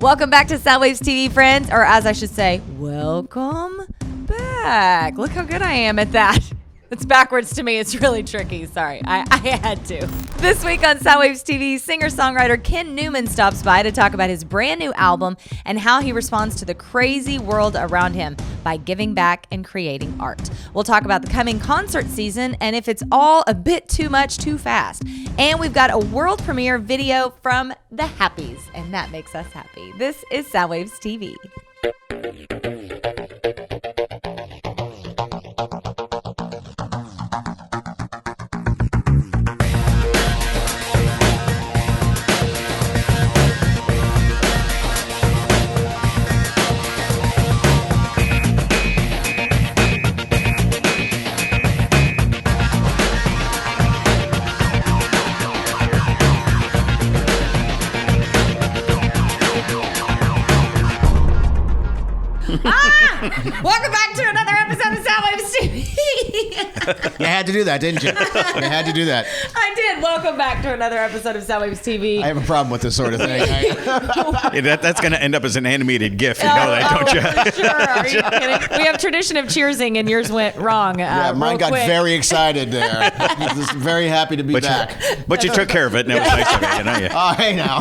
Welcome back to Soundwaves TV, friends, or as I should say, welcome back. Look how good I am at that. It's backwards to me. It's really tricky. Sorry, I had to. This week on Soundwaves TV, singer-songwriter Ken Newman stops by to talk about his brand new album and how he responds to the crazy world around him by giving back and creating art. We'll talk about the coming concert season and if it's all a bit too much too fast. And we've got a world premiere video from the Happies, and that makes us happy. This is Soundwaves TV. Welcome back to another episode of Soundwaves TV. You had to do that, didn't you? You had to do that. I did. Welcome back to another episode of Soundwaves TV. I have a problem with this sort of thing. That's going to end up as an animated GIF. You know that, don't you? Sure. Are you kidding? We have tradition of cheersing, and yours went wrong. Yeah, mine got very excited there. Just very happy to be back. But you took care of it, and it was nice of you, you know? Yeah. Oh, hey now.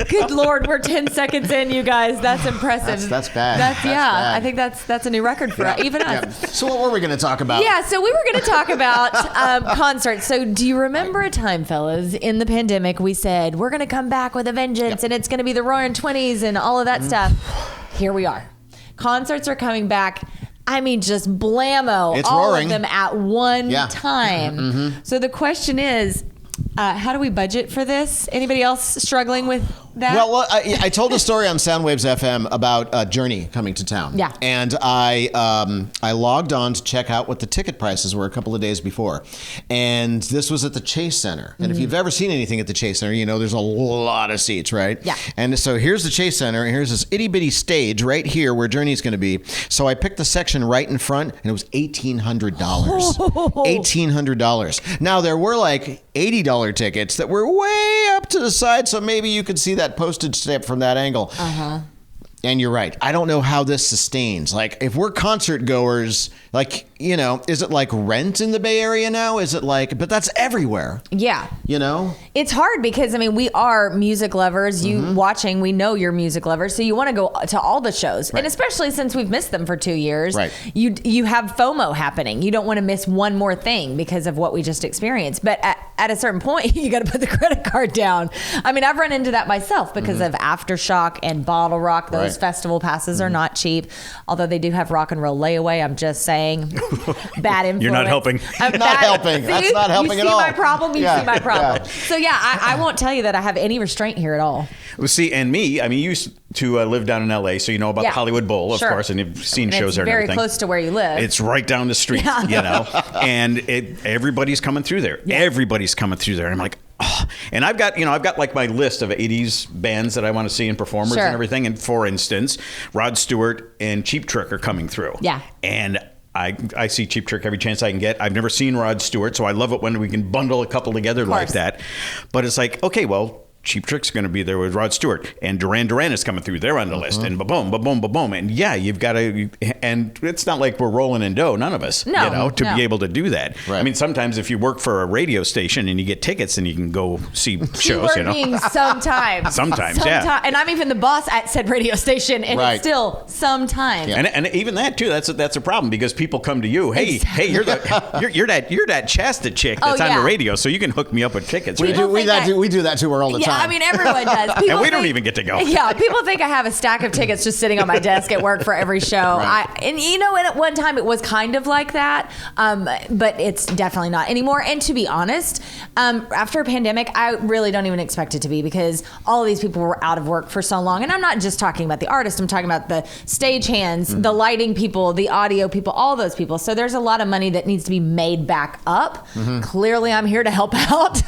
Good Lord, we're 10 seconds in, you guys. That's impressive. That's bad. That's bad. I think that's a new record for even us. Yeah. So what were we going to talk about? Yeah, so we were going to talk about concerts. So do you remember a time, fellas, in the pandemic we said, we're going to come back with a vengeance, and it's going to be the Roaring 20s and all of that stuff. Here we are. Concerts are coming back. I mean, just blammo. It's all roaring. of them at one time. Mm-hmm. So the question is, how do we budget for this? Anybody else struggling with that? Well, I told a story on Soundwaves FM about Journey coming to town. Yeah. And I logged on to check out what the ticket prices were a couple of days before. And this was at the Chase Center. And if you've ever seen anything at the Chase Center, you know there's a lot of seats, right? Yeah. And so here's the Chase Center, and here's this itty-bitty stage right here where Journey's going to be. So I picked the section right in front, and it was $1,800. $1,800. Now, there were like $80 tickets that were way up to the side, so maybe you could see that postage stamp from that angle. And you're right. I don't know how this sustains. Like, if we're concert goers, like, you know, is it like Rent in the Bay Area now? Is it like, but that's everywhere. Yeah. You know? It's hard because, I mean, we are music lovers. You watching, we know you're music lovers. So you want to go to all the shows. Right. And especially since we've missed them for 2 years, Right. you have FOMO happening. You don't want to miss one more thing because of what we just experienced. But at a certain point, you got to put the credit card down. I mean, I've run into that myself because of Aftershock and Bottle Rock. Those festival passes are not cheap, although they do have Rock and Roll Layaway. I'm just saying. Bad influence. You're not helping. Not helping. That's not helping at all. You see my problem? You see my problem. Yeah. So yeah, I won't tell you that I have any restraint here at all. Well, see, and me, I mean, you used to live down in L.A., so you know about the Hollywood Bowl, of course, and you've seen shows there and everything. It's very close to where you live. It's right down the street, you know, and everybody's coming through there. Yeah. Everybody's coming through there. And I'm like, oh. And I've got like my list of 80s bands that I want to see and performers and everything. And for instance, Rod Stewart and Cheap Trick are coming through. Yeah. And I see Cheap Trick every chance I can get. I've never seen Rod Stewart, so I love it when we can bundle a couple together like that. But it's like, okay, well, Cheap Trick's going to be there with Rod Stewart, and Duran Duran is coming through. They're on the list, and ba-boom, ba-boom, ba-boom. And yeah, you've got to, and it's not like we're rolling in dough, none of us, be able to do that. Right. I mean, sometimes if you work for a radio station and you get tickets and you can go see shows, you know. Sometimes. Sometimes, yeah. And I'm even the boss at said radio station, and it's still sometimes. Yeah. And even that too, that's a problem because people come to you, hey, you're that Chasta chick that's on the radio, so you can hook me up with tickets. We do that to her all the time. I mean, everyone does. And we don't even get to go. Yeah, people think I have a stack of tickets just sitting on my desk at work for every show. And you know, at one time it was kind of like that, but it's definitely not anymore. And to be honest, after a pandemic, I really don't even expect it to be because all of these people were out of work for so long. And I'm not just talking about the artist. I'm talking about the stage-hands, the lighting people, the audio people, all those people. So there's a lot of money that needs to be made back up. Clearly, I'm here to help out.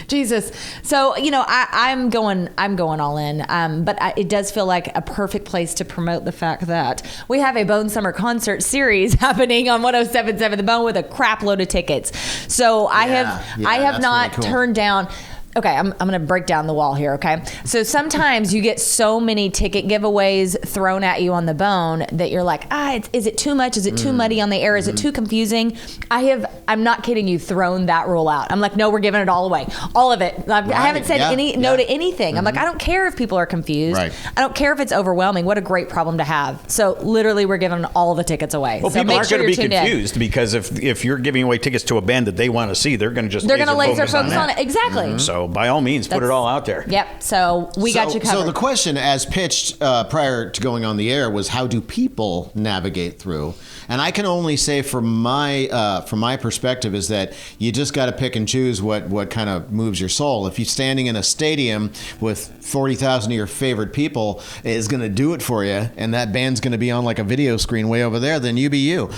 Jesus. So, you know, I'm going all in, but it does feel like a perfect place to promote the fact that we have a Bone Summer concert series happening on 107.7 The Bone with a crap load of tickets. So I have not turned down Okay, I'm going to break down the wall here, okay? So sometimes you get so many ticket giveaways thrown at you on the bone that you're like, is it too much? Is it too muddy on the air? Is it too confusing? I'm not kidding you, thrown that rule out. I'm like, no, we're giving it all away. All of it. I haven't said no to anything. I'm like, I don't care if people are confused. Right. I don't care if it's overwhelming. What a great problem to have. So literally we're giving all the tickets away. Well, so people aren't going to be confused because if you're giving away tickets to a band that they want to see, they're going to laser focus on it. Exactly. So by all means, put it all out there. Yep. So we got you covered. So the question, as pitched prior to going on the air, was how do people navigate through? And I can only say from my perspective is that you just got to pick and choose what kind of moves your soul. If you're standing in a stadium with 40,000 of your favorite people is going to do it for you, and that band's going to be on like a video screen way over there, then you be you.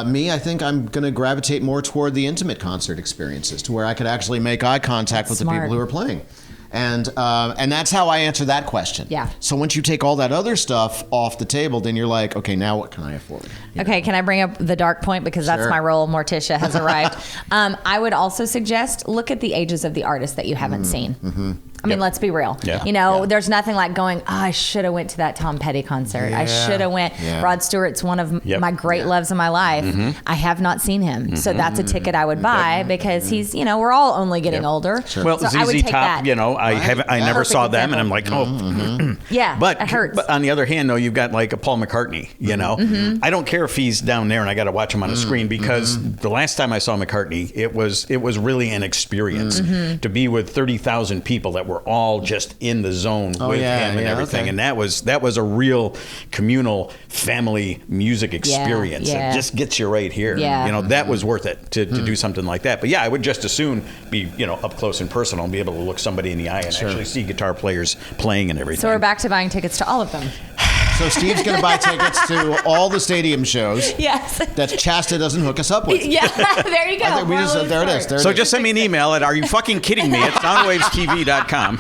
Me, I think I'm going to gravitate more toward the intimate concert experiences, to where I could actually make eye contact with the people who are playing. And that's how I answer that question. Yeah. So once you take all that other stuff off the table, then you're like, okay, now what can I afford? Okay, can I bring up the dark point, because that's my role? Morticia has arrived. I would also suggest look at the ages of the artists that you haven't seen. Mm-hmm. I mean, let's be real. Yeah. There's nothing like going, I should have went to that Tom Petty concert. I should have went. Rod Stewart's one of my great loves of my life. Mm-hmm. I have not seen him. Mm-hmm. So that's a ticket I would buy because he's, we're all only getting older. Sure. Well, so ZZ I would take Top, that. I never saw them, and I'm like, yeah, but it hurts. But on the other hand, though, you've got like a Paul McCartney. I don't care if he's down there and I got to watch him on a screen, because the last time I saw McCartney, it was really an experience to be with 30,000 people that were all just in the zone with him and everything. Okay. And that was a real communal family music experience. It just gets you right here. That was worth it to do something like that. But I would just as soon be up close and personal and be able to look somebody in the eye and actually see guitar players playing and everything. So we're back to buying tickets to all of them. So Steve's going to buy tickets to all the stadium shows. Yes. That Chasta doesn't hook us up with. Yeah, there you go. There it is. So just send me an email at areyouffuckingkiddingme at soundwavestv.com.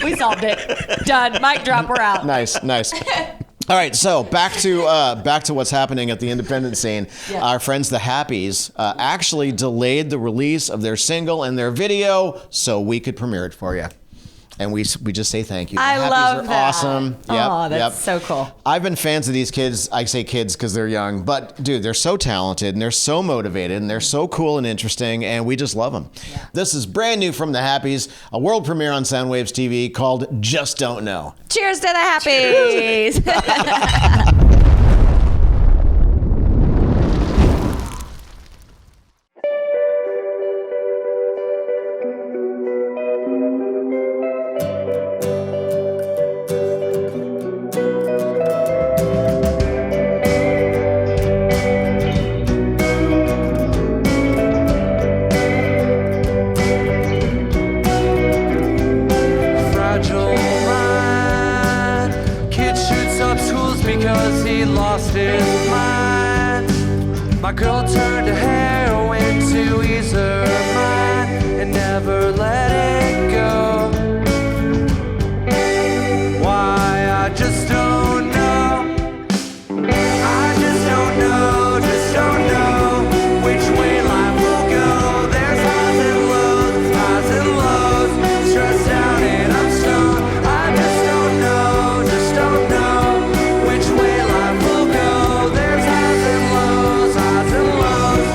We solved it. Done. Mic drop. We're out. Nice. All right, so back to what's happening at the independent scene. Yeah. Our friends the Happies actually delayed the release of their single and their video so we could premiere it for you. And we just say thank you. I love that. Awesome. Oh, that's so cool. I've been fans of these kids. I say kids because they're young, but dude, they're so talented and they're so motivated and they're so cool and interesting, and we just love them. Yeah. This is brand new from the Happies, a world premiere on Soundwaves TV called Just Don't Know. Cheers to the Happies. My girl turned to heroin to ease her mind and never let it go. Why? I just don't know. I just don't know, just don't know which way life will go. There's highs and lows, stressed out and I'm stoned. I just don't know which way life will go. There's highs and lows, highs and lows.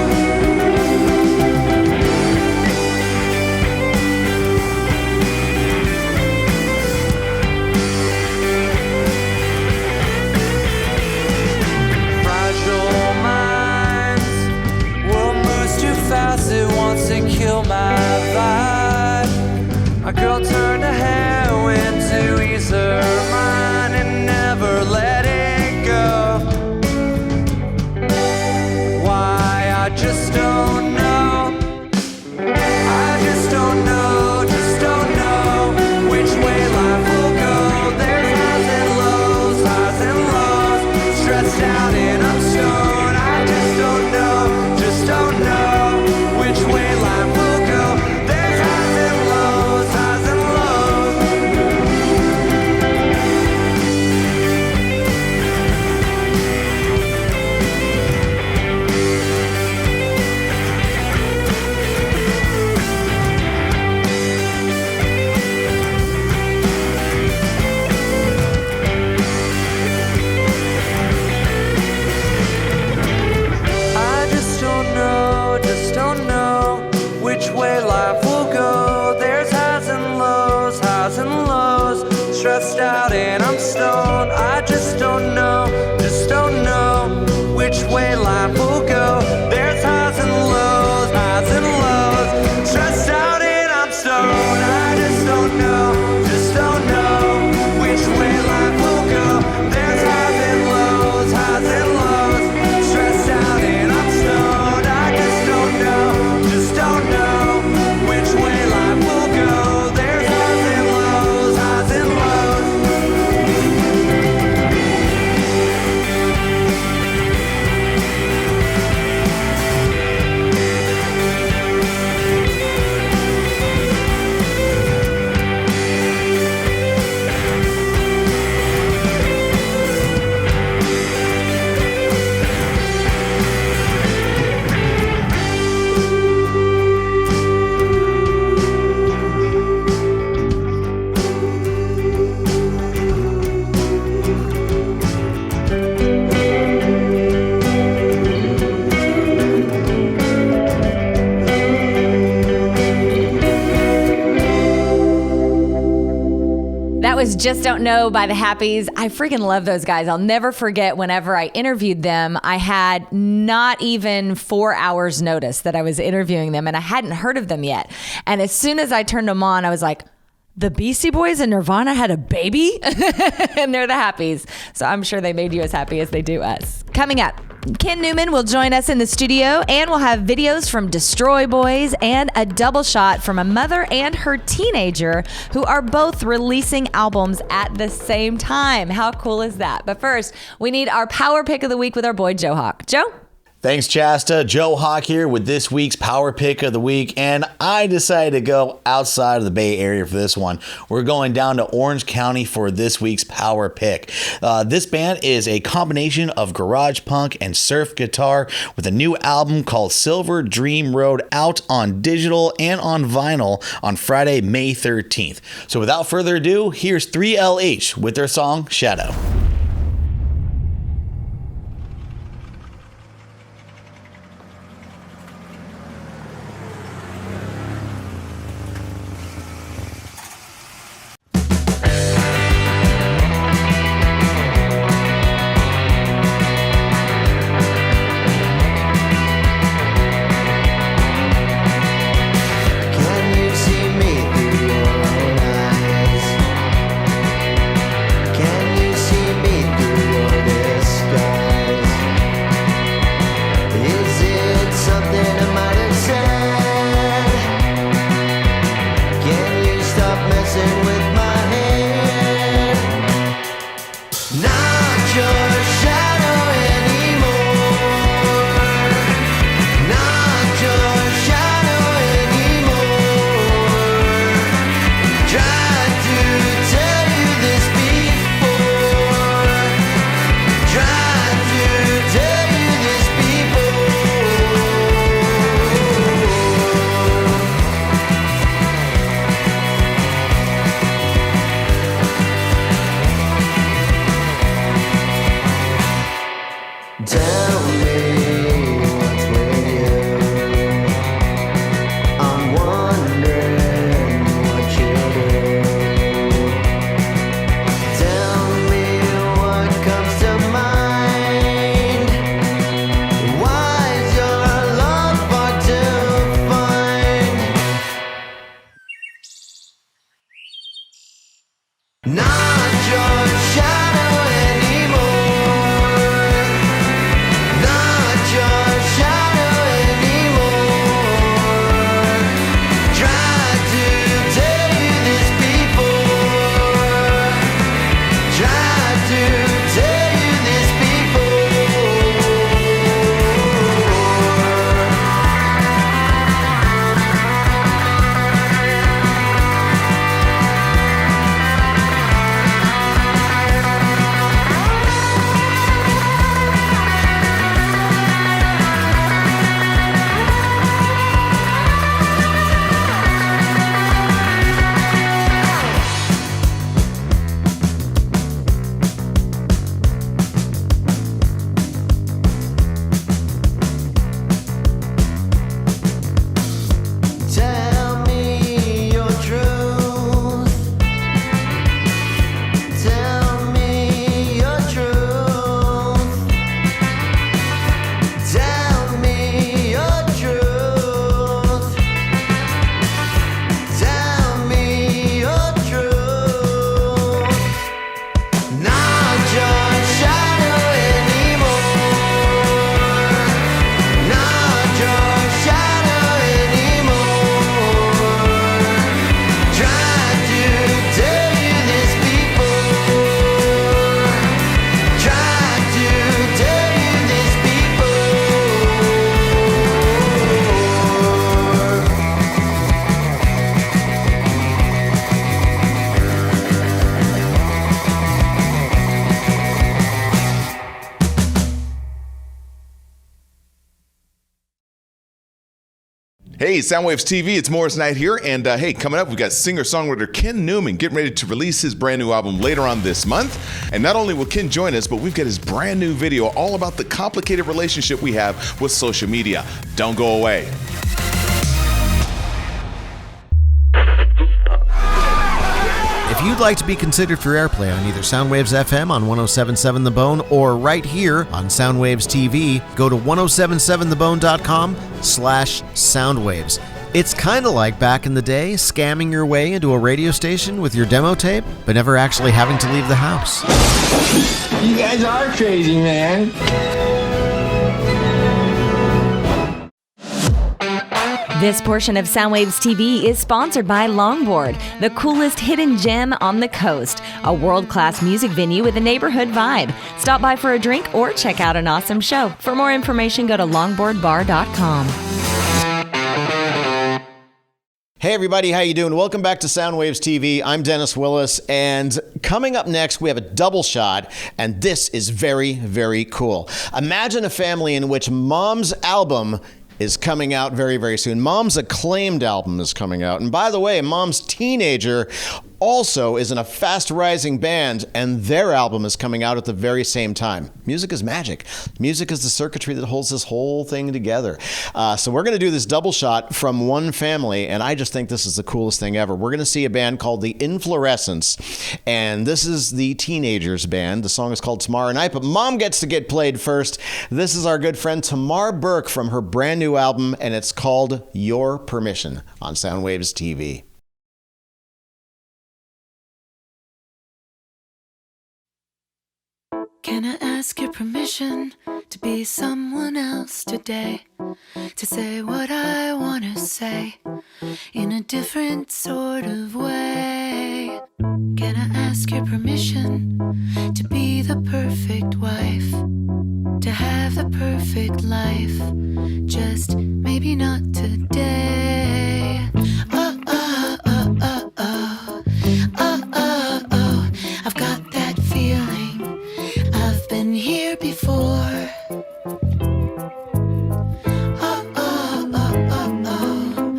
stressed out and I'm stoned. I just don't know which way life will go. There's highs and lows, stressed out and I'm stoned. I just don't know which way life will go. There's highs and lows, stressed out and I'm stoned. I just don't know which way life will go. There's highs and lows, That was Just Don't Know by the Happies. I freaking love those guys. I'll never forget whenever I interviewed them, I had not even 4 hours notice that I was interviewing them and I hadn't heard of them yet. And as soon as I turned them on, I was like, the Beastie Boys and Nirvana had a baby? And they're the Happies. So I'm sure they made you as happy as they do us. Coming up, Ken Newman will join us in the studio and we'll have videos from Destroy Boys and a double shot from a mother and her teenager who are both releasing albums at the same time. How cool is that? But first, we need our power pick of the week with our boy Joe Hawk. Joe? Thanks, Chasta. Joe Hawk here with this week's Power Pick of the Week, and I decided to go outside of the Bay Area for this one. We're going down to Orange County for this week's Power Pick. This band is a combination of garage punk and surf guitar with a new album called Silver Dream Road out on digital and on vinyl on Friday, May 13th. So without further ado, here's 3LH with their song Shadow. Can you see me through your own eyes? Can you see Hey, Soundwaves TV, it's Morris Knight here, and hey, coming up, we've got singer-songwriter Ken Newman getting ready to release his brand new album later on this month. And not only will Ken join us, but we've got his brand new video all about the complicated relationship we have with social media. Don't go away. If you'd like to be considered for airplay on either Soundwaves FM on 107.7 The Bone or right here on Soundwaves TV, go to 1077thebone.com/Soundwaves. It's kind of like back in the day, scamming your way into a radio station with your demo tape, but never actually having to leave the house. You guys are crazy, man. This portion of Soundwaves TV is sponsored by Longboard, the coolest hidden gem on the coast, a world-class music venue with a neighborhood vibe. Stop by for a drink or check out an awesome show. For more information, go to longboardbar.com. Hey everybody, how you doing? Welcome back to Soundwaves TV. I'm Dennis Willis, and coming up next, we have a double shot, and this is very, very cool. Imagine a family in which Mom's album is coming out very, very soon. Mom's acclaimed album is coming out. And by the way, Mom's Teenager also is in a fast-rising band, and their album is coming out at the very same time. Music is magic. Music is the circuitry that holds this whole thing together. So we're going to do this double shot from one family, and I just think this is the coolest thing ever. We're going to see a band called the Inflorescence, and this is the Teenagers band. The song is called Tomorrow Night, but Mom gets to get played first. This is our good friend Tamar Berk from her brand new album, and it's called Your Permission on Soundwaves TV. Can I ask your permission to be someone else today? To say what I want to say in a different sort of way? Can I ask your permission to be the perfect wife? To have the perfect life? Just maybe not today. Oh, oh, oh, oh, oh. Oh, oh, oh. I've got that feeling. I've been here before. Oh, oh, oh, oh, oh.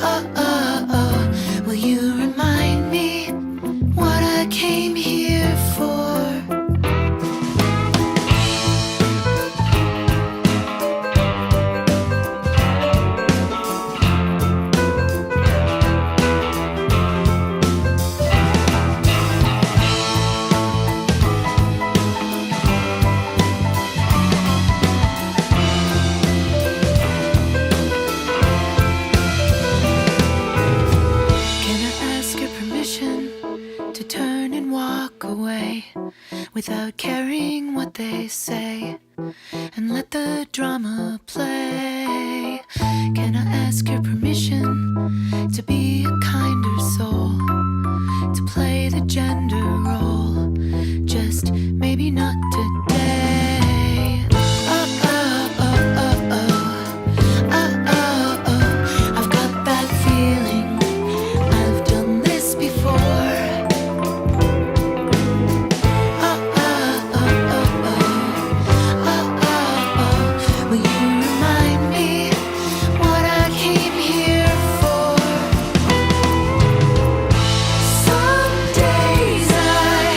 Oh, oh, oh. Will you remind me what I came here for? Without caring what they say, and let the drama play. Can I ask your permission to be a kinder soul, to play the gender role, just maybe not today. Oh, oh, oh, oh, oh. Oh, oh, oh. I've got that feeling. I've done this before. Some days I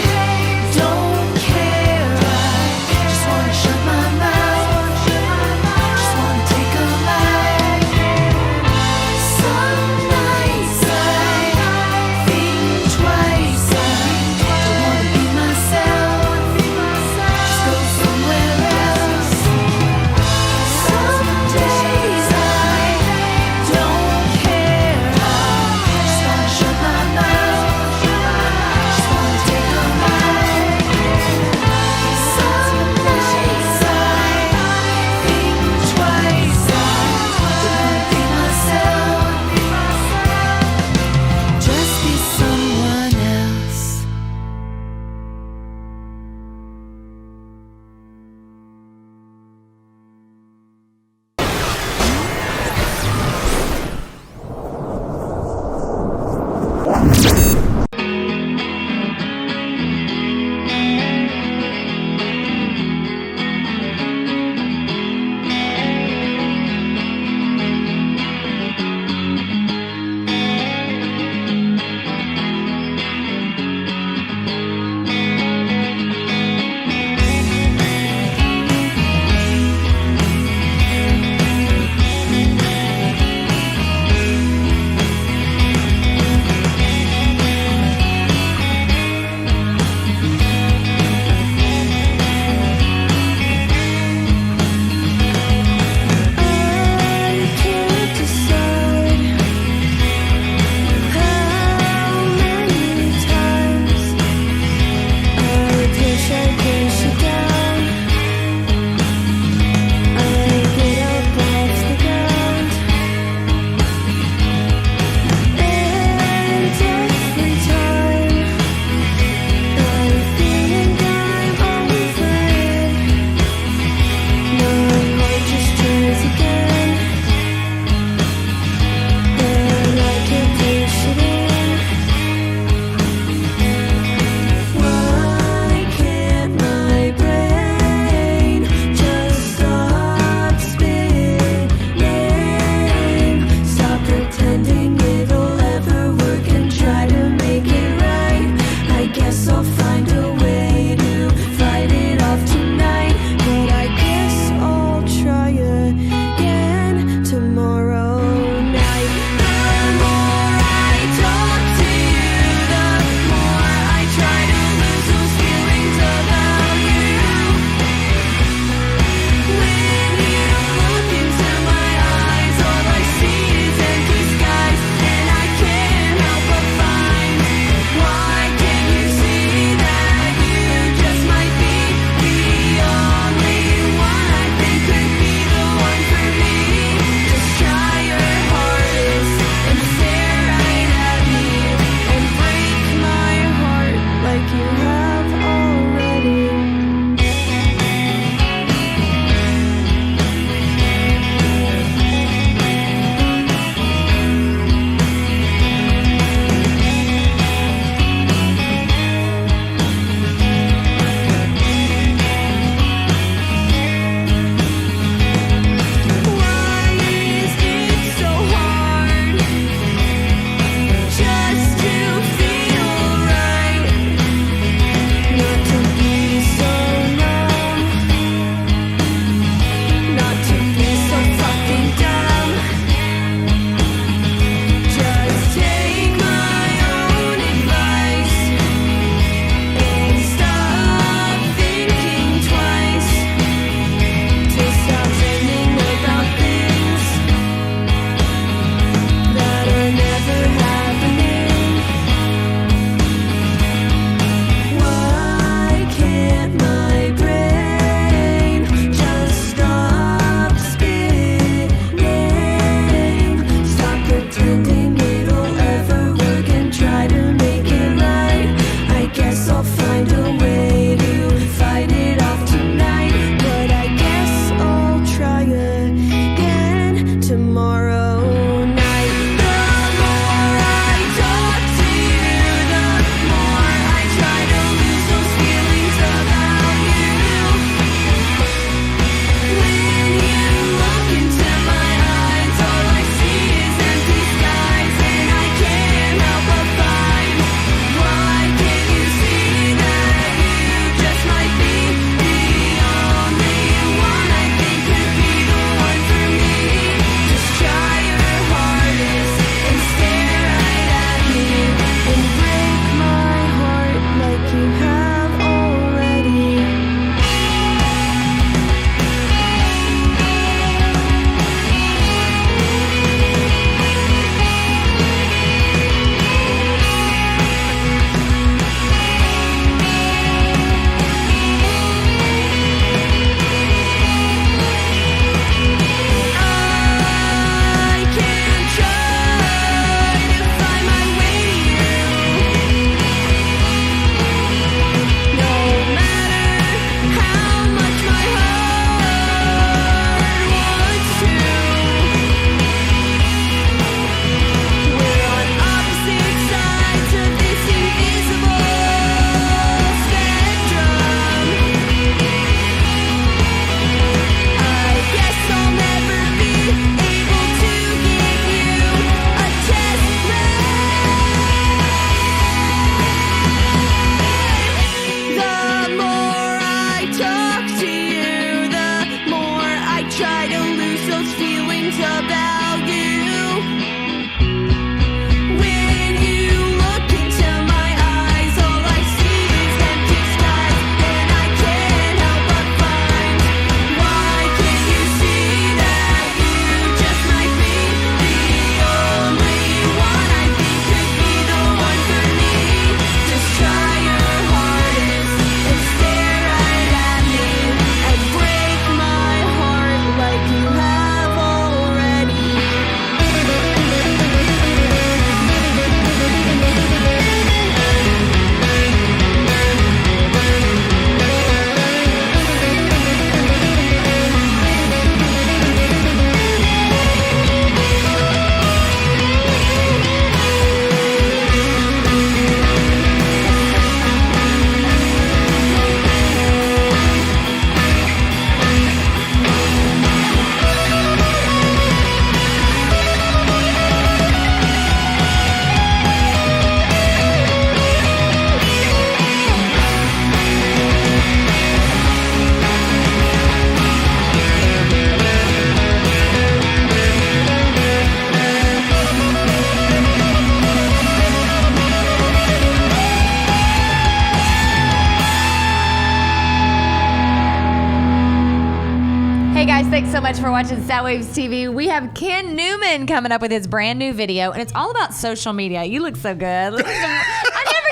so much for watching Soundwaves TV. We have Ken Newman coming up with his brand new video, and it's all about social media. You look so good. I never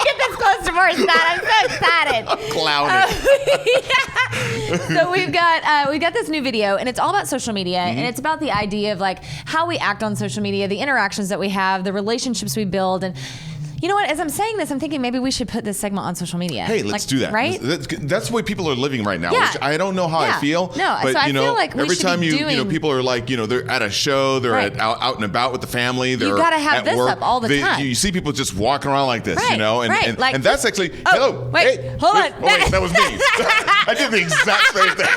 get this close to Morris Night. I'm so excited. Clown. So we've got this new video, and it's all about social media, and it's about the idea of like how we act on social media, the interactions that we have, the relationships we build, and you know what? As I'm saying this, I'm thinking maybe we should put this segment on social media. Hey, let's do that. Right? That's the way people are living right now. Yeah. Which I don't know how I feel. No, but so I feel like we every should time be you people are like, they're at a show, they're Right. out and about with the family. They're You gotta have at this work. up all the time. You see people just walking around like this, Right, right. Like- and that's actually Oh, hello. wait, hey, hold on. Oh, wait, that was me. I did the exact same thing.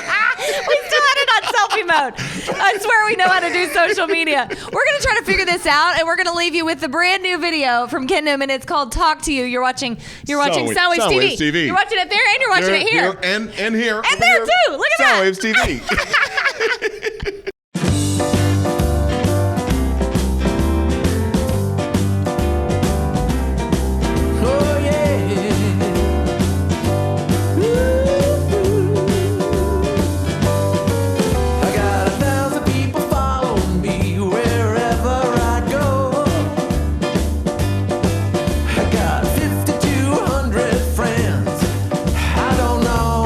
We still had it on selfie mode. I swear we know how to do social media. We're going to try to figure this out, and we're going to leave you with the brand new video from Ken Newman. It's called Talk to You. You're watching Soundwaves TV. You're watching it there, and you're watching it here. And here. And there, too. Look at that. Soundwaves TV. Oh yeah. I got 1,000 people following me wherever I go. I got 5,200 friends. I don't know.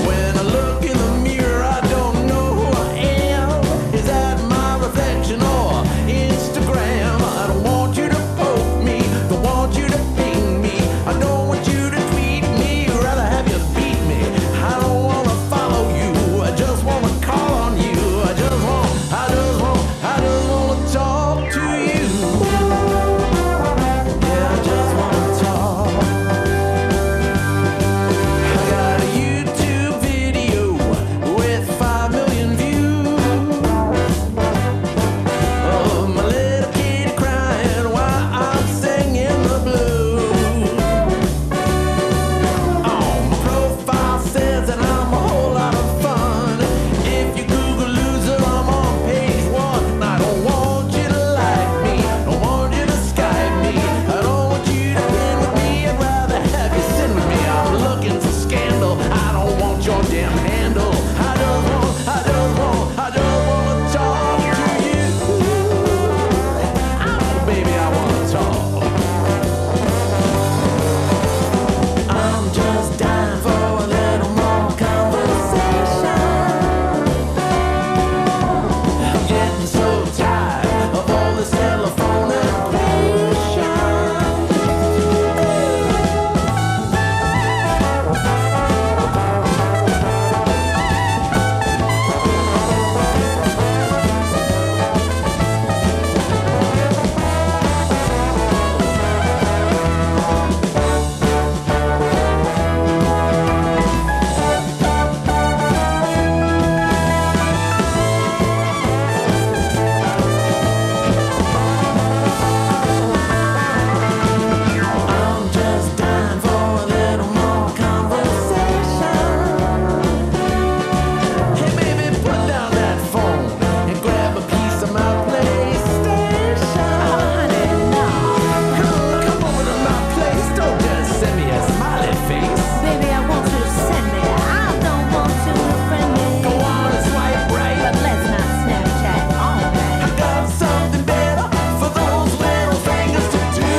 When I look in the mirror, I don't know who I am. Is that my reflection or Instagram? I don't want you to poke me, don't want you to ping me. I don't want you to tweet me, rather have you beat me. I don't wanna follow you, I just wanna call on you. I just wanna talk to you. Yeah, I just wanna talk. I got a YouTube video with 5 million views of my little kid crying while I'm singing the blues. My profile says that I'm a whole lot of fun. If you Google loser, I'm on page 1. I don't want you to like me, don't want you to Skype me. I don't want you to pin with me, I'd rather have you sin with me. I'm looking for scandal, I don't want your damn handle. I just wanna talk to you. Baby, I wanna talk. I'm just dying for a little more conversation. I'm getting so tired of all this telephone aggression. I'm just dying for a little more conversation. Hey baby, put down that phone and grab a piece of my PlayStation. Honey, come over to my place. Don't just send me a smiley face. Baby, I want you to send me. I don't want you to friend me. Go on and swipe right. But let's not Snapchat all night. I got something better for those little fingers to do.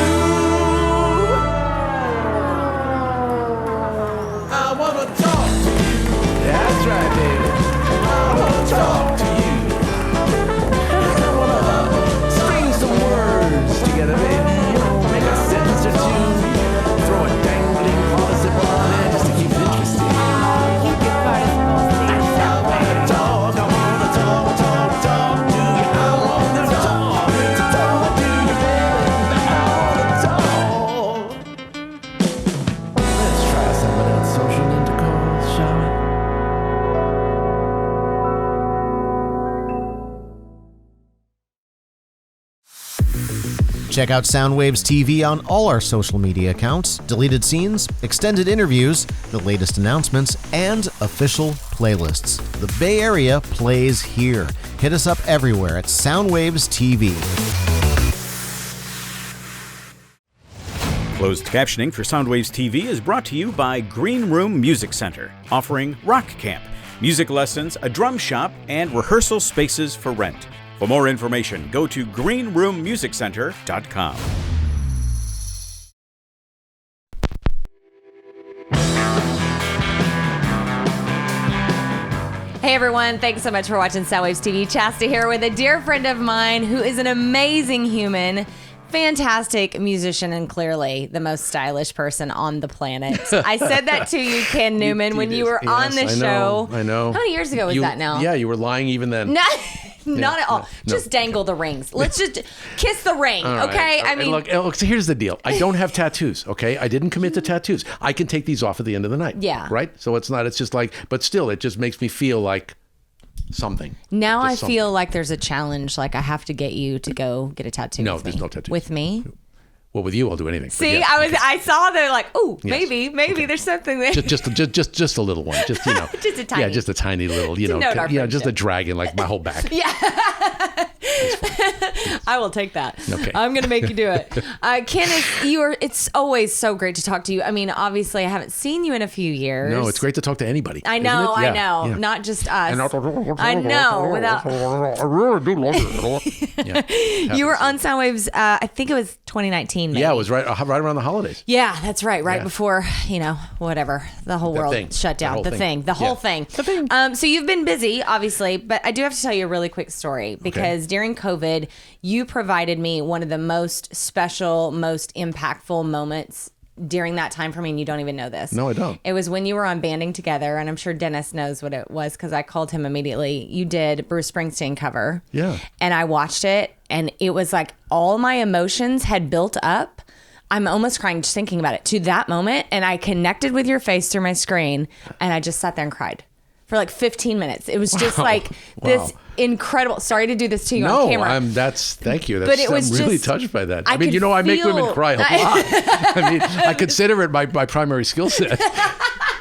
I wanna talk to you. That's right, baby. I wanna talk to you. I wanna string some words together, baby. Make a sentence or two. Throw a dangling participle on it just to keep it interesting. I wanna talk to you. I wanna talk to you. I wanna talk to you, baby. I wanna talk. Let's try some of that social intercourse, shall we? Check out Soundwaves TV on all our social media accounts, deleted scenes, extended interviews, the latest announcements, and official playlists. The Bay Area plays here. Hit us up everywhere at Soundwaves TV. Closed captioning for Soundwaves TV is brought to you by Green Room Music Center, offering Rock Camp, music lessons, a drum shop, and rehearsal spaces for rent. For more information, go to greenroommusiccenter.com. Hey everyone, thanks so much for watching Soundwaves TV. Chasta here with a dear friend of mine who is an amazing human, fantastic musician, and clearly the most stylish person on the planet. I said that to you, Ken Newman, when you were on the show. I know. How many years ago was that now? Yeah, you were lying even then. Not at all. Just dangle the rings. Let's just kiss the ring, okay? I mean, look, so here's the deal. I don't have tattoos, okay? I didn't commit to tattoos. I can take these off at the end of the night. Yeah. Right? So it's just like, but still, it just makes me feel like something. Now I feel like there's a challenge. Like I have to get you to go get a tattoo. No, with there's me. no tattoos. With me? Well, with you, I'll do anything. See, I saw there like, oh, maybe there's something there. Just a little one. Just just a tiny. Yeah, just a tiny little. Just a dragon like my whole back. Yeah. I will take that. Okay. I'm gonna make you do it. Kenneth, it's always so great to talk to you. I mean, obviously, I haven't seen you in a few years. No, it's great to talk to anybody. I know, isn't it? I know. Yeah. Not just us. I know. I really do love it. You were on Soundwaves, I think it was 2019. Maybe. Yeah, it was right around the holidays. Yeah, that's right. Right before, whatever, the whole world shut down. The whole thing. So you've been busy, obviously, but I do have to tell you a really quick story because during COVID, you provided me one of the most special, most impactful moments during that time for me, and you don't even know this. No, I don't. It was when you were on Banding Together, and I'm sure Dennis knows what it was because I called him immediately. You did Bruce Springsteen cover. Yeah. And I watched it, and it was like all my emotions had built up. I'm almost crying just thinking about it to that moment, and I connected with your face through my screen, and I just sat there and cried for like 15 minutes. It was just like this incredible. Sorry to do this to you on camera. Thank you. But it was I'm really just, touched by that. I mean, I make women cry a lot. I mean, I consider it my primary skill set.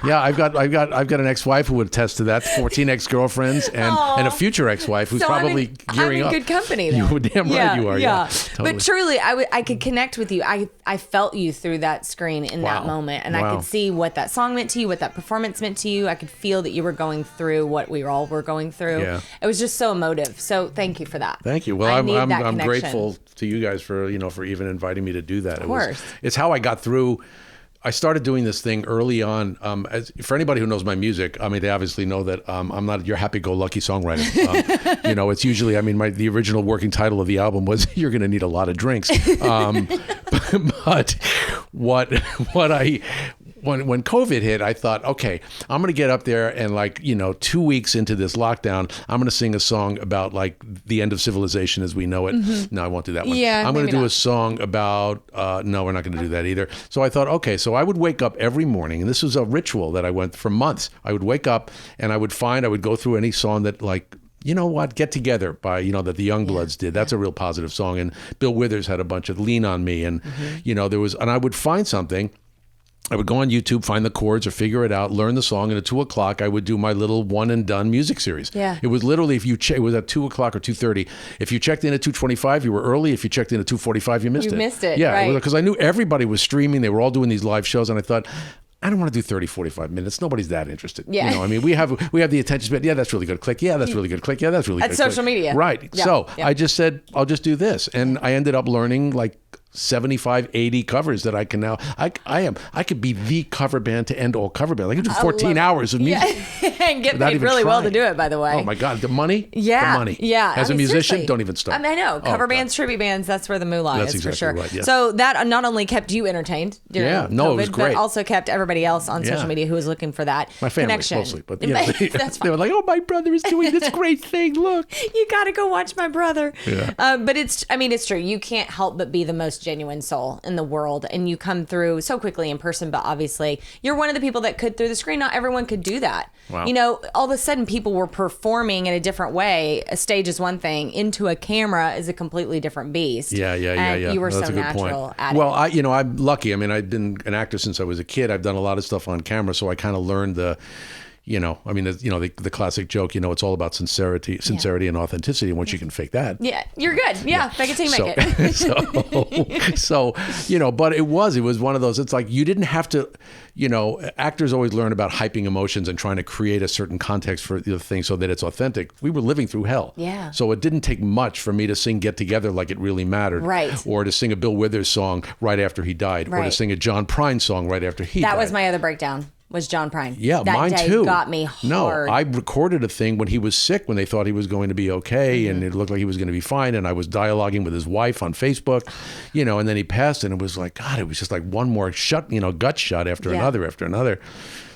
Yeah, I've got an ex-wife who would attest to that. 14 ex-girlfriends and a future ex-wife who's probably gearing up. I'm in good company. Though. You're damn right you are. Yeah. Totally. But truly, I could connect with you. I felt you through that screen in that moment, and I could see what that song meant to you, what that performance meant to you. I could feel that you were going through what we all were going through. Yeah. It was just so emotive. So thank you for that. Thank you. Well, I'm grateful to you guys for even inviting me to do that. Of course. It's how I got through. I started doing this thing early on. For anybody who knows my music, I mean, they obviously know that I'm not your happy-go-lucky songwriter. It's usually, the original working title of the album was "You're Going to Need a Lot of Drinks." But when COVID hit, I thought, okay, I'm going to get up there and 2 weeks into this lockdown, I'm going to sing a song about like the end of civilization as we know it. Mm-hmm. No, I won't do that one. Yeah, I'm going to do a song about, no, we're not going to do that either. So I thought, okay, so I would wake up every morning, and this was a ritual that I went for months. I would wake up and I would go through any song that Get Together by, that the Youngbloods did. That's a real positive song. And Bill Withers had a bunch of Lean on Me. And, and I would find something. I would go on YouTube, find the chords or figure it out, learn the song, and at 2 o'clock, I would do my little one and done music series. Yeah. It was literally, it was at 2 o'clock or 2:30. If you checked in at 2:25, you were early. If you checked in at 2:45, you missed it. You missed it, yeah, right. Because I knew everybody was streaming. They were all doing these live shows, and I thought, I don't want to do 30, 45 minutes. Nobody's that interested. Yeah. We have the attention span. Yeah, that's really good. Click. Yeah, that's really good. Click. Yeah, that's really good. At social media. Right. Yeah. So I just said, I'll just do this. And I ended up learning 75, 80 covers that I can now. I could be the cover band to end all cover band. I could do 14 hours of music. And get paid really well to do it, by the way. Oh my God, the money? Yeah. The money. Yeah. As a musician, seriously. don't even start. I know. Cover bands, tribute bands, that's where the moolah is exactly for sure. Right, yeah. So that not only kept you entertained during COVID, it was great. but also kept everybody else on social media who was looking for that my family, connection. Mostly, but That's fine. they were like, "Oh, my brother is doing this great thing. Look, you got to go watch my brother." Yeah. But it's true. You can't help but be the most genuine soul in the world, and you come through so quickly in person. But obviously, you're one of the people that could through the screen. Not everyone could do that. Wow. All of a sudden, people were performing in a different way. A stage is one thing. Into a camera is a completely different beast. Yeah. And you were That's so a good natural point. at it. Well, I'm lucky. I've been an actor since I was a kid. I've done a lot of stuff on camera, so I kind of learned You know, I mean, the classic joke, it's all about sincerity and authenticity. And once you can fake that. Yeah, you're good. Yeah, fake it till you make it. So, but it was one of those, it's like you didn't have to, actors always learn about hyping emotions and trying to create a certain context for the thing so that it's authentic. We were living through hell. Yeah. So it didn't take much for me to sing Get Together like it really mattered. Right. Or to sing a Bill Withers song right after he died. Or to sing a John Prine song right after he died. That was my other breakdown. Was John Prine. Yeah, that mine day too. Got me hard. No, I recorded a thing when he was sick, when they thought he was going to be okay, and it looked like he was going to be fine. And I was dialoguing with his wife on Facebook, and then he passed, and it was like, God, it was just like one more gut shot after another after another.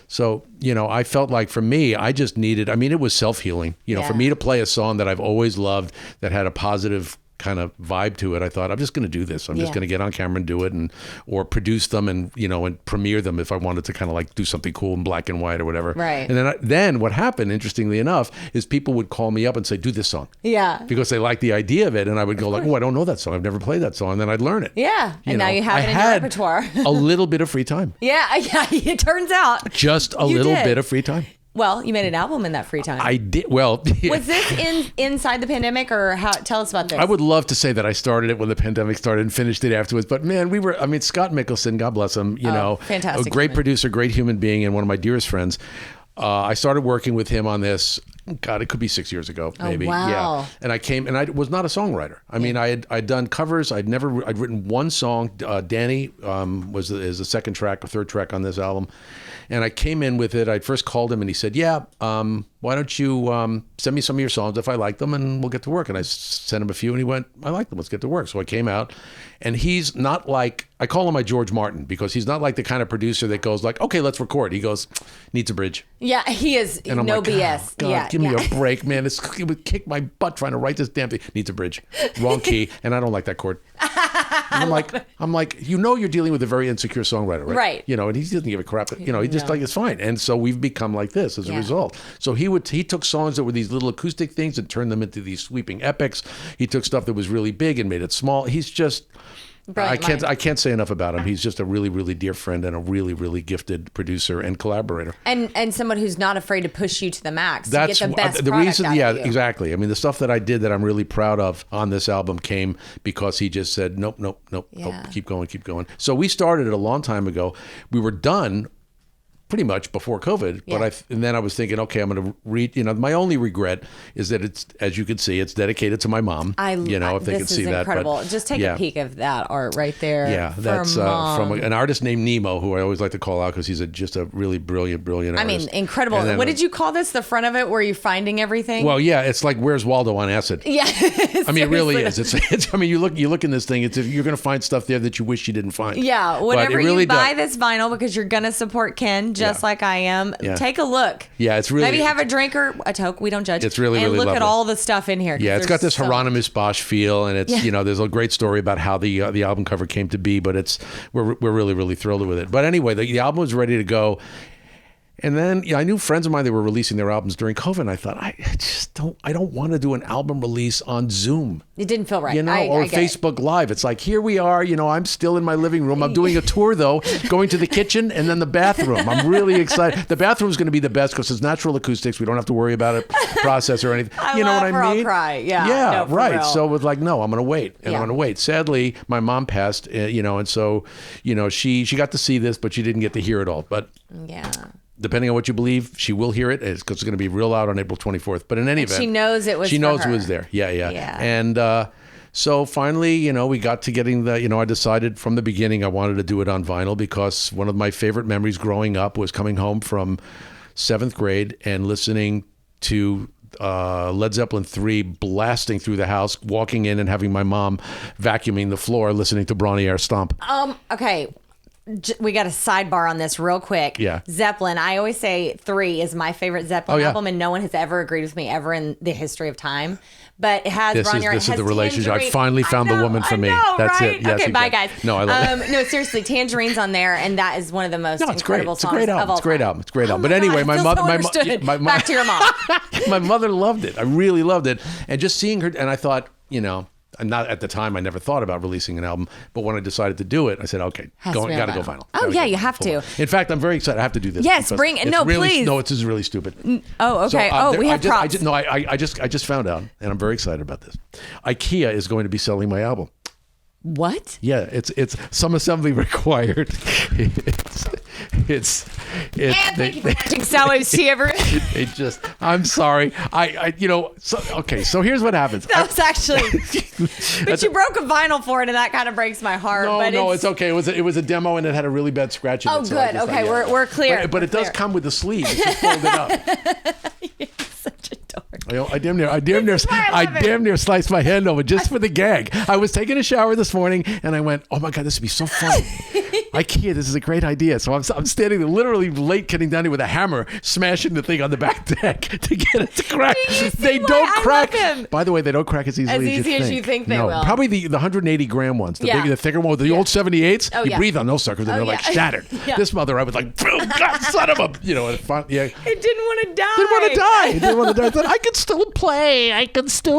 So, I felt like for me, I just needed, it was self-healing, for me to play a song that I've always loved that had a positive kind of vibe to it. I thought, I'm just going to do this. I'm just going to get on camera and do it, or produce them and premiere them if I wanted to kind of like do something cool in black and white or whatever. Right. And then what happened, interestingly enough, is people would call me up and say, do this song. Yeah. Because they liked the idea of it. And I would go like, oh, I don't know that song. I've never played that song. And then I'd learn it. Yeah. And now you have it in your repertoire. A little bit of free time. Yeah. It turns out. Just a little bit of free time. Well, you made an album in that free time. I did. Well, was this inside the pandemic, or how? Tell us about this. I would love to say that I started it when the pandemic started and finished it afterwards. But man, Scott Mickelson, God bless him, fantastic, a great producer, great human being, and one of my dearest friends. I started working with him on this. God, it could be 6 years ago, maybe. Oh, wow. Yeah. And I came, and I was not a songwriter. I mean, I'd done covers. I'd written one song. Danny is the second track or third track on this album. And I came in with it. I first called him and he said, why don't you send me some of your songs if I like them and we'll get to work. And I sent him a few and he went, I like them. Let's get to work. So I came out, and he's not like, I call him my George Martin, because he's not like the kind of producer that goes like, okay, let's record. He goes, needs a bridge. Yeah, he is. And I'm no like, BS. God, give me a break, man. It would kick my butt trying to write this damn thing. Needs a bridge. Wrong key. And I don't like that chord. I'm like, you're dealing with a very insecure songwriter, right? Right. And he doesn't give a crap. He just like, it's fine. And so we've become like this as a result. So he took songs that were these little acoustic things and turned them into these sweeping epics. He took stuff that was really big and made it small. He's just, I can't say enough about him. He's just a really, really dear friend and a really, really gifted producer and collaborator. And someone who's not afraid to push you to the max to get the best the reason. out of you. Exactly. I mean, the stuff that I did that I'm really proud of on this album came because he just said, nope, keep going. So we started it a long time ago. We were done pretty much before COVID, but and then I was thinking, okay, I'm going to read. My only regret is that it's, as you can see, it's dedicated to my mom. If they can see that. Incredible. But, just take a peek of that art right there. Yeah, that's from an artist named Nemo, who I always like to call out because he's just a really brilliant artist. I mean, incredible. What did you call this? The front of it, where you're finding everything? Well, yeah, it's like Where's Waldo on acid. Yeah, I mean, it really is. It's. I mean, you look in this thing. You're going to find stuff there that you wish you didn't find. Yeah, whenever you buy this vinyl, because you're going to support Ken, just like I am. Take a look. Yeah, it's really. Maybe have a drink or a toke. We don't judge. It's really, really look lovely. at all the stuff in here. Yeah, it's got this Hieronymus Bosch feel, and it's there's a great story about how the album cover came to be, but we're really, really thrilled with it. But anyway, the album was ready to go. And then I knew friends of mine that were releasing their albums during COVID, and I thought, I don't want to do an album release on Zoom. It didn't feel right. Or Facebook Live. It's like, here we are, I'm still in my living room. I'm doing a tour, though, going to the kitchen and then the bathroom. I'm really excited. The bathroom's going to be the best because it's natural acoustics. We don't have to worry about a process or anything. You know what I mean? I'll cry. Yeah. Yeah, no, right. Real. So it was like, no, I'm going to wait. And I'm going to wait. Sadly, my mom passed, and so, she got to see this, but she didn't get to hear it all. But yeah. Depending on what you believe, she will hear it because it's going to be real loud on April 24th. But in any event, she knows it was. She knows it was there. Yeah. And so finally, we got to getting the. I decided from the beginning I wanted to do it on vinyl because one of my favorite memories growing up was coming home from 7th grade and listening to Led Zeppelin 3 blasting through the house, walking in and having my mom vacuuming the floor, listening to Bronny Air Stomp. Okay. We got a sidebar on this real quick. Yeah. Zeppelin. I always say 3 is my favorite Zeppelin album, and no one has ever agreed with me ever in the history of time. But it has This is the relationship. I finally found the woman for me. That's right? it. Yes, okay, bye guys. No, I love it. No, seriously, Tangerine's on there, and that is one of the most incredible songs of all time. It's a great album. But anyway, my mother, back to your mom. My mother loved it. I really loved it, and just seeing her, and I thought, And not at the time, I never thought about releasing an album. But when I decided to do it, I said, okay, Has to be gotta on go vinyl. vinyl. Oh, Gotta yeah, go you vinyl, have full to. vinyl. In fact, I'm very excited. I have to do this. Yes, because bring it. it's No, really, please. No, this is really stupid. Oh, okay. We have props. I just found out, and I'm very excited about this. IKEA is going to be selling my album. What? Yeah, it's some assembly required. It's And thank you for watching Soundwaves TV, I'm sorry. So here's what happens. That was actually, but you broke a vinyl for it, and that kind of breaks my heart. No, it's okay. It was a demo, and it had a really bad scratch in it. Oh, good. Okay, we're clear. But it does come with the sleeve. It's just folded up. You're such a dork. I damn near sliced my hand over just for the gag. I was taking a shower this morning, and I went, "Oh my god, this would be so funny." IKEA, this is a great idea. So I'm standing there, literally late, getting down here with a hammer, smashing the thing on the back deck to get it to crack. They don't crack. By the way, they don't crack as easily as you think they will. Probably the 180 gram ones, the thicker one, the old 78s. Oh, you breathe on those suckers, and they're like shattered. This mother, I was like, oh, God, son of a, It didn't want to die. It didn't want to die. I said, I can still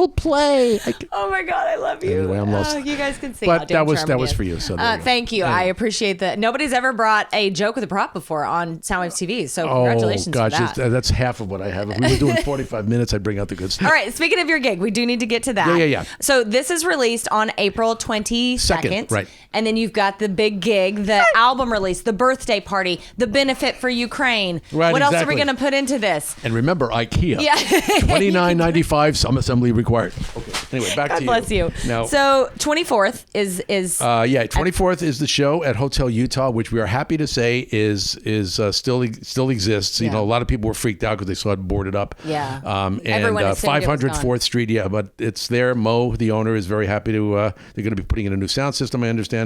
play. Oh my God, I love you. Anyway, I'm lost. You guys can see. But that was for you. So thank you. Anyway. I appreciate that. Nobody's ever brought a joke with a prop before on Soundwaves TV. So congratulations for that. That's half of what I have. If we were doing 45 minutes, I'd bring out the good stuff. All right. Speaking of your gig, we do need to get to that. Yeah. So this is released on April 22nd. Right. And then you've got the big gig, the album release, the birthday party, the benefit for Ukraine. Right, what else are we exactly. going to put into this? And remember, IKEA. Yeah. $29.95, some assembly required. Okay. Anyway, back God to you. bless you. Now, so 24th is 24th is the show at Hotel Utah, which we are happy to say is still exists. You know, a lot of people were freaked out because they saw it boarded up. Yeah. And Everyone assumed it was 500 gone. 4th Street. Yeah, but it's there. Mo, the owner, is very happy to. They're going to be putting in a new sound system. I understand.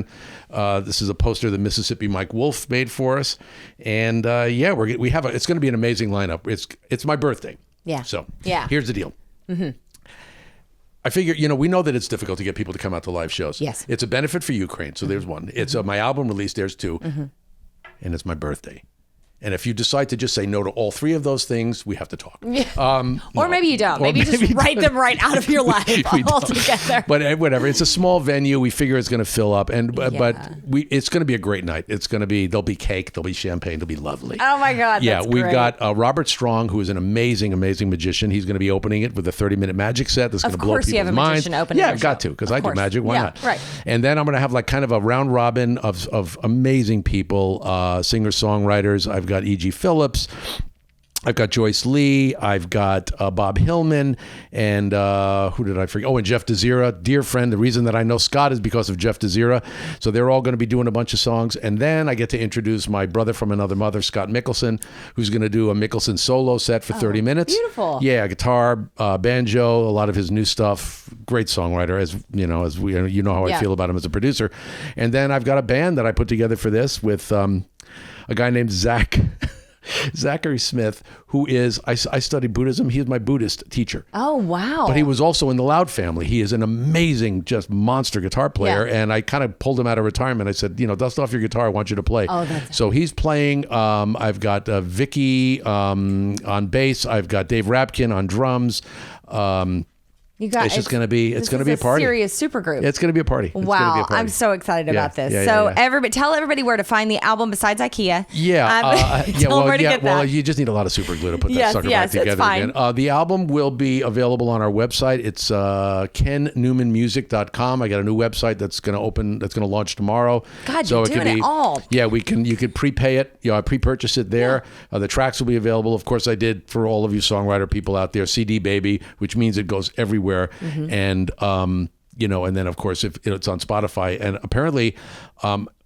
This is a poster that Mississippi Mike Wolf made for us, and we have it's going to be an amazing lineup. It's my birthday. Yeah. So yeah. Here's the deal. Mm-hmm. I figure, we know that it's difficult to get people to come out to live shows. Yes. It's a benefit for Ukraine. So there's one. It's my album release. There's two. Mm-hmm. And it's my birthday. And if you decide to just say no to all three of those things, we have to talk. Or maybe you don't. Maybe just write them right out of your life altogether. But whatever. It's a small venue. We figure it's going to fill up, but it's going to be a great night. There'll be cake, there'll be champagne, there'll be lovely. Oh my God! Yeah, that's we've great. got Robert Strong, who is an amazing magician. He's going to be opening it with a 30-minute magic set that's going to blow people's minds. Of course, you have a magician opening. Yeah, I've got to because I do magic. Why not? Right. And then I'm going to have like kind of a round robin of amazing people, singer-songwriters. I've got E.G. Phillips. I've got Joyce Lee. I've got Bob Hillman. And who did I forget? Oh, and Jeff DeZira, dear friend. The reason that I know Scott is because of Jeff DeZira. So they're all going to be doing a bunch of songs. And then I get to introduce my brother from another mother, Scott Mickelson, who's going to do a Mickelson solo set for 30 minutes. Beautiful. Yeah, guitar, banjo, a lot of his new stuff. Great songwriter, as how I feel about him as a producer. And then I've got a band that I put together for this with a guy named Zachary Smith, who is, I studied Buddhism. He is my Buddhist teacher. Oh, wow. But he was also in the Loud family. He is an amazing, just monster guitar player. Yeah. And I kind of pulled him out of retirement. I said, dust off your guitar. I want you to play. Oh, that's so he's playing. I've got Vicky on bass. I've got Dave Rapkin on drums. It's just going to be. It's going to be a party. Serious supergroup. It's going to be a party. Wow, I'm so excited about this. Everybody, tell everybody where to find the album besides IKEA. Tell them where to get that. Well, you just need a lot of super glue to put that sucker back together again. The album will be available on our website. It's kennewmanmusic.com. I got a new website that's going to open. That's going to launch tomorrow. God, you're doing it all. Yeah, you could prepay it. I pre-purchase it there. Yeah. The tracks will be available. Of course, I did for all of you songwriter people out there. CD Baby, which means it goes everywhere. Mm-hmm. And and then of course if it's on Spotify, and apparently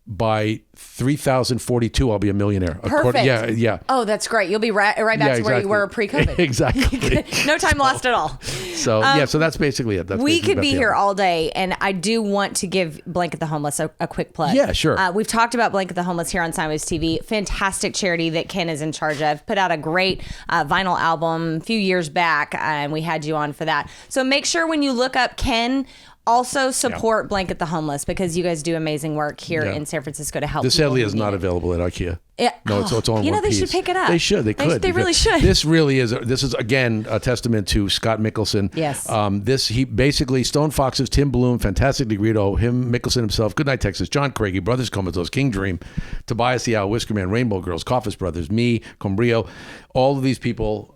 by 3042 I'll be a millionaire. Perfect. Yeah. Oh, that's great. You'll be right back to where you were pre-COVID. Exactly. No time lost at all. So so that's basically it. We could be here all day, and I do want to give Blanket the Homeless a quick plug. Yeah, sure. We've talked about Blanket the Homeless here on Soundwaves TV. Fantastic charity that Ken is in charge of. Put out a great vinyl album a few years back, and we had you on for that. So make sure when you look up Ken, also support Blanket the Homeless, because you guys do amazing work here in San Francisco to help. This sadly is not available at IKEA. Yeah. No, it's all in You know, one they piece. should pick it up. They should. They could. They really because should. This really is. This is again a testament to Scott Mickelson. Yes. He basically Stone Foxes, Tim Bloom, Fantastic Negrito, him, Mickelson himself, Goodnight Texas, John Craigie, Brothers Comatose, King Dream, Tobias the Owl, Whisker Man, Rainbow Girls, Coffis Brothers, me, Combrio. All of these people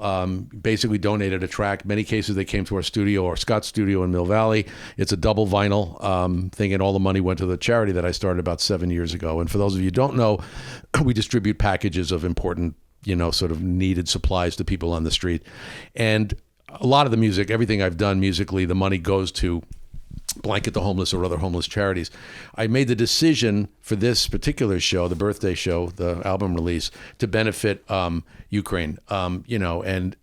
basically donated a track. In many cases, they came to our studio or Scott's studio in Mill Valley. It's a double vinyl thing, and all the money went to the charity that I started about 7 years ago. And for those of you who don't know, we distribute packages of important, sort of needed supplies to people on the street. And a lot of the music, everything I've done musically, the money goes to Blanket the Homeless or other homeless charities. I made the decision for this particular show, the birthday show, the album release, to benefit Ukraine, and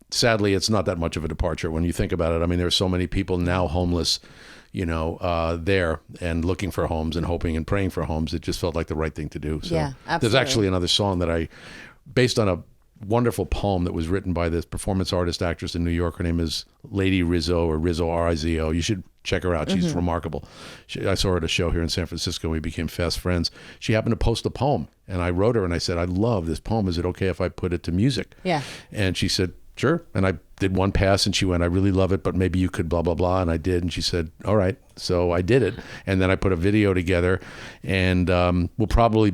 sadly, it's not that much of a departure when you think about it. I mean, there are so many people now homeless, there and looking for homes and hoping and praying for homes. It just felt like the right thing to do. So Yeah, absolutely. There's actually another song that based on a wonderful poem that was written by this performance artist actress in New York. Her name is Lady Rizzo, or Rizzo, Rizo. You should check her out. She's remarkable. I saw her at a show here in San Francisco. We became fast friends. She happened to post a poem, and I wrote her and I said, I love this poem. Is it okay if I put it to music? Yeah. And she said, sure. And I did one pass and she went, I really love it, but maybe you could blah, blah, blah. And I did. And she said, all right. So I did it. And then I put a video together, and we'll probably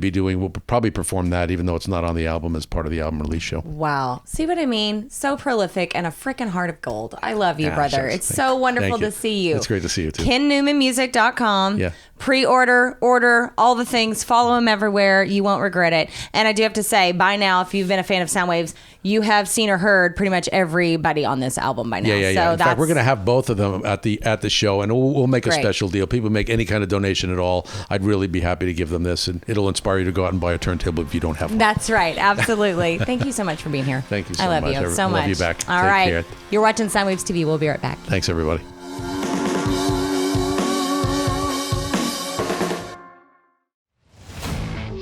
perform that, even though it's not on the album, as part of the album release show. Wow. See what I mean? So prolific and a freaking heart of gold. I love you, brother. Shucks. It's so wonderful to see you. It's great to see you too. KenNewmanMusic.com. Yeah. Pre-order, order, all the things. Follow him everywhere. You won't regret it. And I do have to say, by now, if you've been a fan of Soundwaves, you have seen or heard pretty much everybody on this album by now. Yeah. So In fact, we're going to have both of them at the show, and we'll make a Great. special deal. People make any kind of donation at all, I'd really be happy to give them this, and it'll inspire you to go out and buy a turntable if you don't have one. That's right. Absolutely. Thank you so much for being here. Thank you so I love much. you so I much. love you back. All Take right. care. You're watching Soundwaves TV. We'll be right back. Thanks, everybody.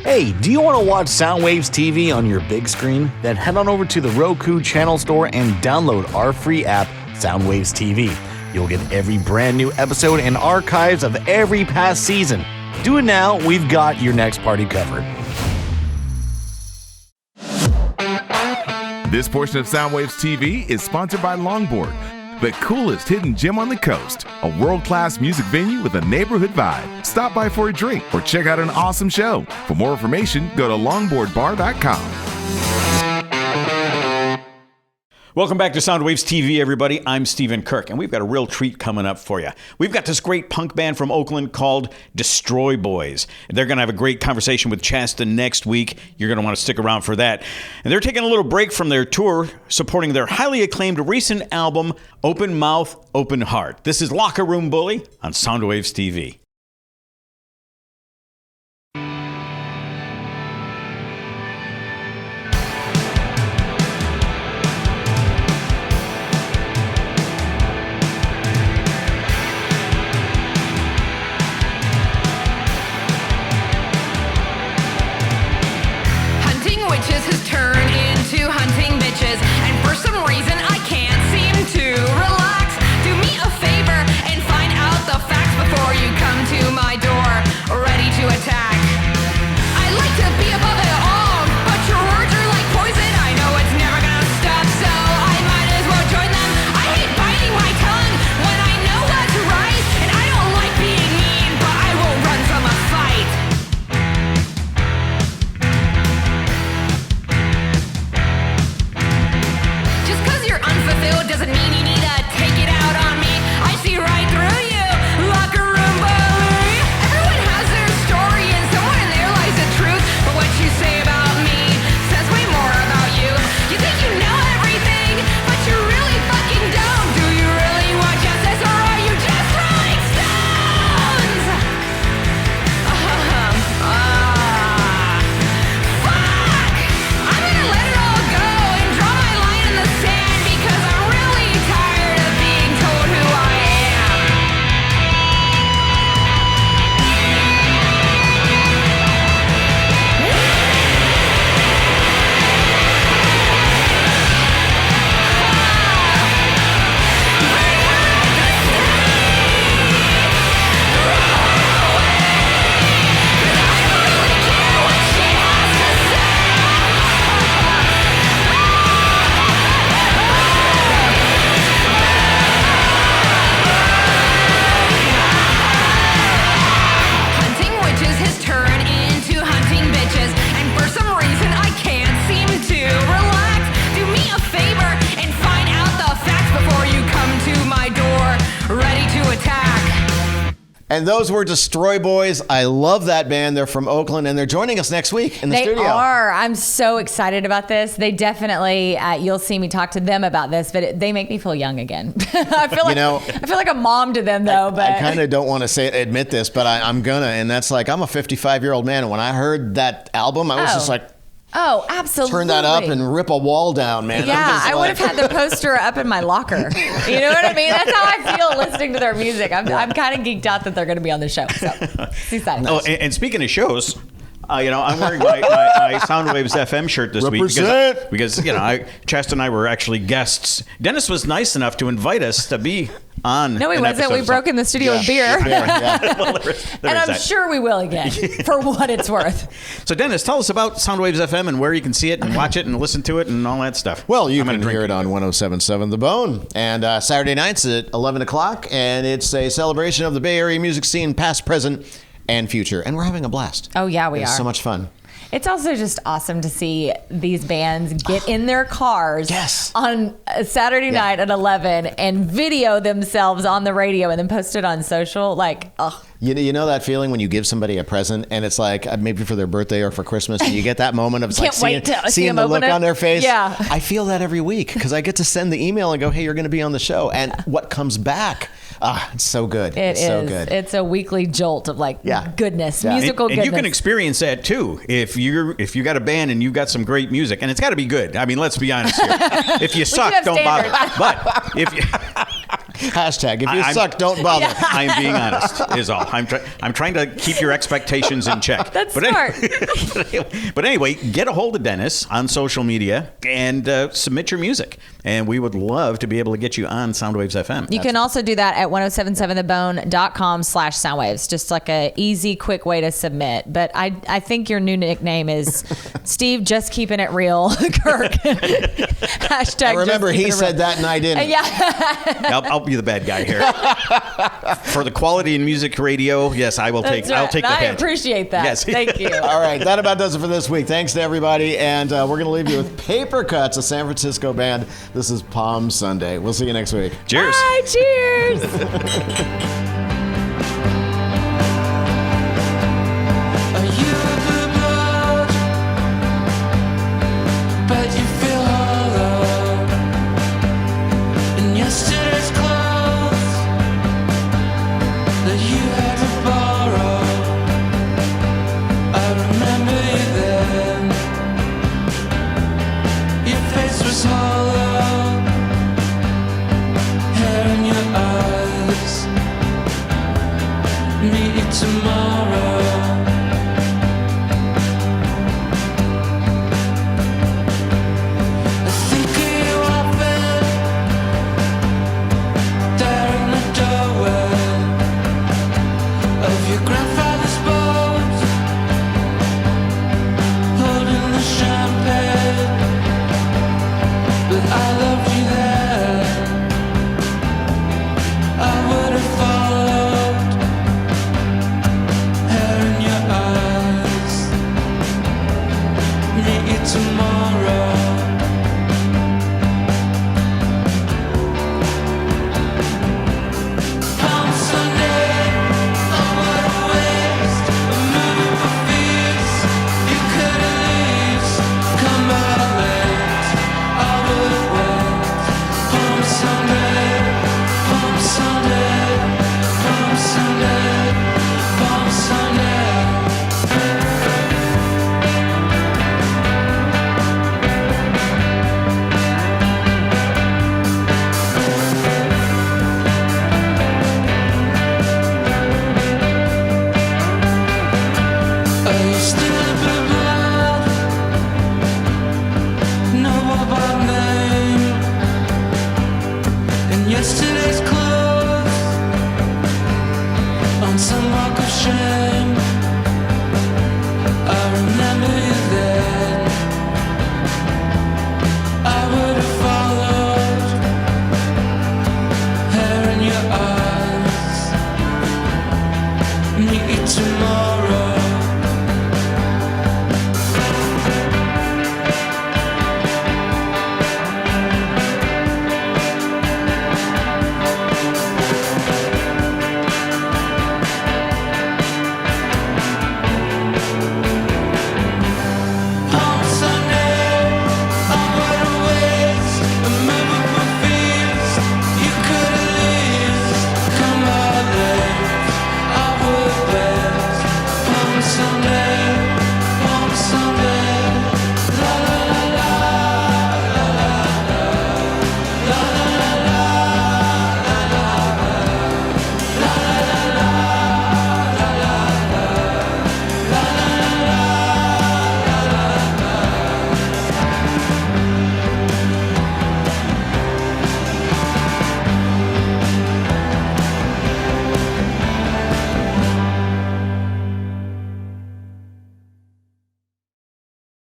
Hey, do you want to watch Soundwaves TV on your big screen? Then head on over to the Roku channel store and download our free app, Soundwaves TV. You'll get every brand new episode and archives of every past season. Do it now, we've got your next party covered. This portion of Soundwaves TV is sponsored by Longboard, the coolest hidden gem on the coast, a world-class music venue with a neighborhood vibe. Stop by for a drink or check out an awesome show. For more information, go to longboardbar.com. Welcome back to Soundwaves TV, everybody. I'm Stephen Kirk, and we've got a real treat coming up for you. We've got this great punk band from Oakland called Destroy Boys. They're going to have a great conversation with Chasta next week. You're going to want to stick around for that. And they're taking a little break from their tour, supporting their highly acclaimed recent album, Open Mouth, Open Heart. This is Locker Room Bully on Soundwaves TV. And those were Destroy Boys. I love that band. They're from Oakland, and they're joining us next week in the studio. They are. I'm so excited about this. They definitely, you'll see me talk to them about this, but they make me feel young again. I feel like a mom to them, though. I kind of don't want to admit this, but I'm gonna. And that's like, I'm a 55-year-old man, and when I heard that album, I was just like, oh, absolutely. Turn that up and rip a wall down, man. Yeah, I would have had the poster up in my locker. You know what I mean? That's how I feel listening to their music. I'm kind of geeked out that they're going to be on the show. So, it's exciting. Oh, and speaking of shows, I'm wearing my Soundwaves FM shirt this week because Chasta and I were actually guests. Dennis was nice enough to invite us to be on. No, he wasn't. We broke in the studio with beer. Well, and I'm sure we will again, for what it's worth. So, Dennis, tell us about Soundwaves FM and where you can see it and watch it and listen to it and all that stuff. Well, you can hear it on 107.7 The Bone. And Saturday nights at 11 o'clock. And it's a celebration of the Bay Area music scene, past, present, and future. And we're having a blast. Oh, yeah, we are. It's so much fun. It's also just awesome to see these bands get in their cars on a Saturday night at 11 and video themselves on the radio and then post it on social. Like, ugh. You know that feeling when you give somebody a present and it's like maybe for their birthday or for Christmas and you get that moment of seeing the look on their face? Yeah. I feel that every week because I get to send the email and go, hey, you're going to be on the show. And what comes back? It's so good. It's so good. It's a weekly jolt of goodness, musical goodness. And you can experience that too if you got a band and you've got some great music, and it's got to be good. I mean, let's be honest here. If you suck, don't bother. But if you hashtag, if you suck, don't bother. I am being honest, is all. I'm trying to keep your expectations in check. That's smart. But anyway, get a hold of Dennis on social media and submit your music. And we would love to be able to get you on Soundwaves FM. You can also do that at 1077thebone.com/soundwaves. Just like a easy, quick way to submit. But I think your new nickname is Steve, just keeping it real, Kirk. Hashtag. I remember he said that and I didn't. Yeah. I'll be the bad guy here. For the quality in music radio, yes, I will take. Right. I'll take the hint. I appreciate that. Yes. Thank you. All right, that about does it for this week. Thanks to everybody, and we're going to leave you with Papercuts, a San Francisco band. This is Palm Sunday. We'll see you next week. Cheers. Bye. Cheers. Tomorrow